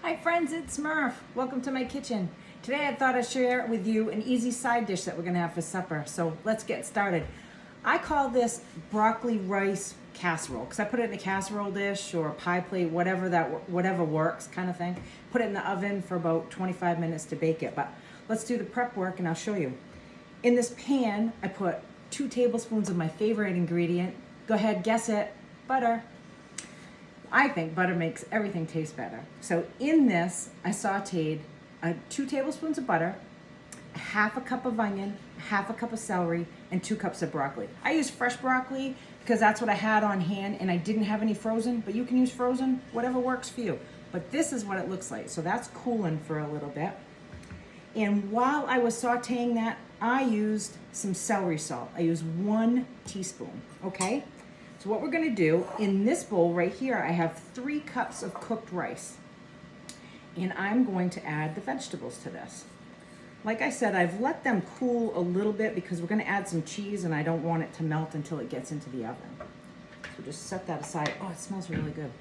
Hi friends, it's Murph. Welcome to my kitchen. Today I thought I'd share with you an easy side dish that we're gonna have for supper. So let's get started. I call this broccoli rice casserole because I put it in a casserole dish or a pie plate, whatever works kind of thing. Put it in the oven for about 25 minutes to bake it. But let's do the prep work and I'll show you. In this pan, I put 2 tablespoons of my favorite ingredient. Go ahead, guess it, butter. I think butter makes everything taste better. So in this, I sauteed 2 tablespoons of butter, half a cup of onion, half a cup of celery, and 2 cups of broccoli. I use fresh broccoli because that's what I had on hand and I didn't have any frozen, but you can use frozen, whatever works for you. But this is what it looks like. So that's cooling for a little bit. And while I was sauteing that, I used some celery salt. I used 1 teaspoon, okay? So what we're gonna do, in this bowl right here, I have 3 cups of cooked rice. And I'm going to add the vegetables to this. Like I said, I've let them cool a little bit because we're gonna add some cheese and I don't want it to melt until it gets into the oven. So just set that aside. Oh, it smells really good.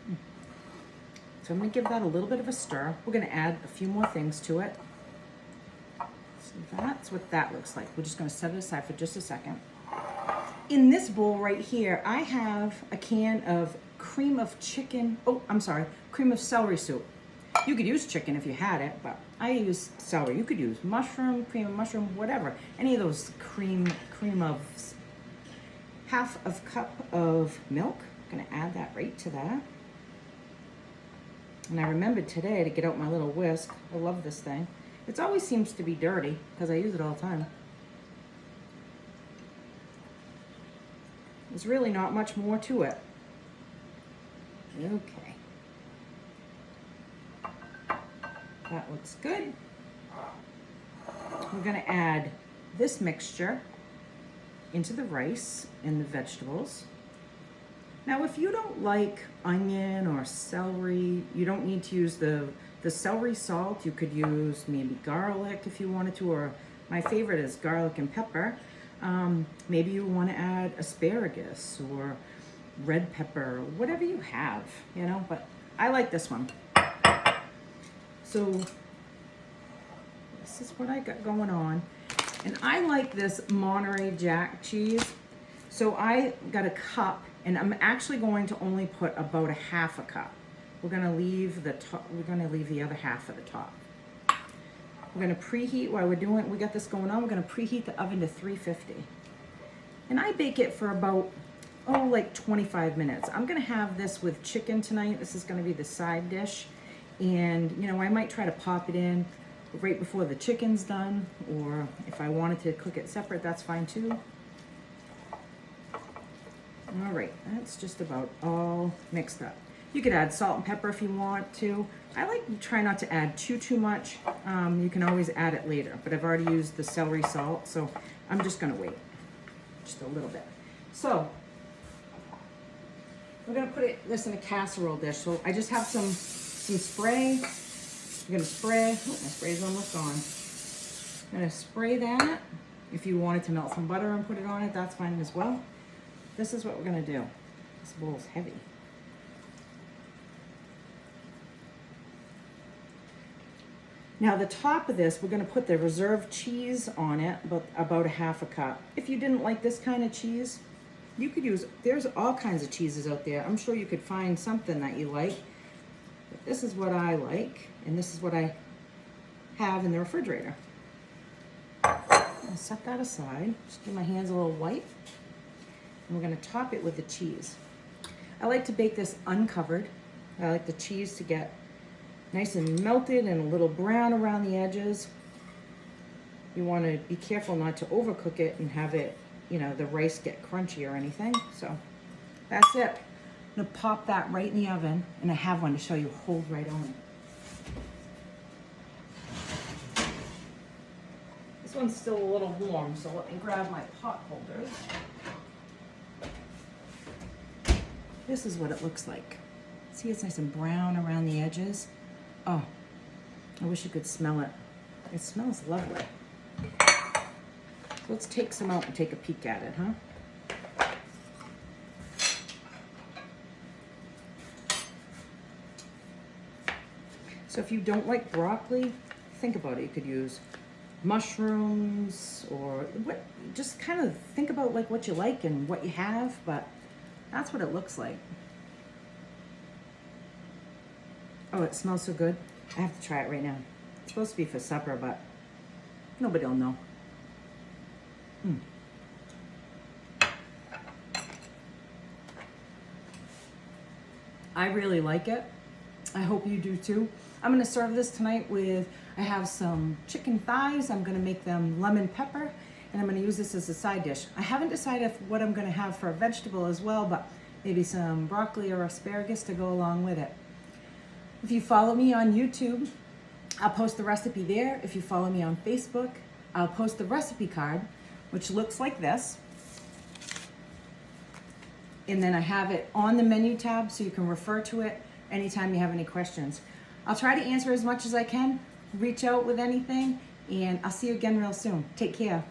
So I'm gonna give that a little bit of a stir. We're gonna add a few more things to it. So that's what that looks like. We're just gonna set it aside for just a second. In this bowl right here, I have a can of cream of celery soup. You could use chicken if you had it, but I use celery. You could use mushroom, cream of mushroom, whatever. Any of those cream of. Half a cup of milk. I'm gonna add that right to that. And I remembered today to get out my little whisk. I love this thing. It always seems to be dirty because I use it all the time. There's really not much more to it. Okay. That looks good. We're gonna add this mixture into the rice and the vegetables. Now, if you don't like onion or celery, you don't need to use the celery salt. You could use maybe garlic if you wanted to, or my favorite is garlic and pepper. Maybe you want to add asparagus or red pepper, whatever you have, you know, but I like this one. So this is what I got going on. And I like this Monterey Jack cheese. So I got a cup and I'm actually going to only put about a half a cup. We're gonna leave the other half at the top. We're gonna preheat while we got this going on, we're gonna preheat the oven to 350. And I bake it for about, like 25 minutes. I'm gonna have this with chicken tonight. This is gonna be the side dish. And you know, I might try to pop it in right before the chicken's done, or if I wanted to cook it separate, that's fine too. All right, that's just about all mixed up. You could add salt and pepper if you want to. I like to try not to add too much. You can always add it later, but I've already used the celery salt, so I'm just gonna wait just a little bit. So we're gonna put this in a casserole dish. So I just have some spray. I'm gonna spray. Oh, my spray's almost gone. I'm gonna spray that. If you wanted to melt some butter and put it on it, that's fine as well. This is what we're gonna do. This bowl's heavy. Now the top of this, we're gonna put the reserved cheese on it, about a half a cup. If you didn't like this kind of cheese, you could use, there's all kinds of cheeses out there. I'm sure you could find something that you like. But this is what I like, and this is what I have in the refrigerator. I'll set that aside, just give my hands a little wipe. And we're gonna top it with the cheese. I like to bake this uncovered. I like the cheese to get nice and melted and a little brown around the edges. You want to be careful not to overcook it and have it, you know, the rice get crunchy or anything. So that's it. I'm gonna pop that right in the oven, and I have one to show you. Hold right on. This one's still a little warm, so let me grab my pot holders. This is what it looks like. See, it's nice and brown around the edges. Oh, I wish you could smell it. It smells lovely. Let's take some out and take a peek at it, huh? So if you don't like broccoli, think about it. You could use mushrooms or what, just kind of think about like what you like and what you have, but that's what it looks like. Oh, it smells so good. I have to try it right now. It's supposed to be for supper, but nobody will know. I really like it. I hope you do too. I'm gonna serve this tonight with, I have some chicken thighs. I'm gonna make them lemon pepper, and I'm gonna use this as a side dish. I haven't decided what I'm gonna have for a vegetable as well, but maybe some broccoli or asparagus to go along with it. If you follow me on YouTube, I'll post the recipe there. If you follow me on Facebook, I'll post the recipe card, which looks like this. And then I have it on the menu tab so you can refer to it anytime you have any questions. I'll try to answer as much as I can. Reach out with anything, and I'll see you again real soon. Take care.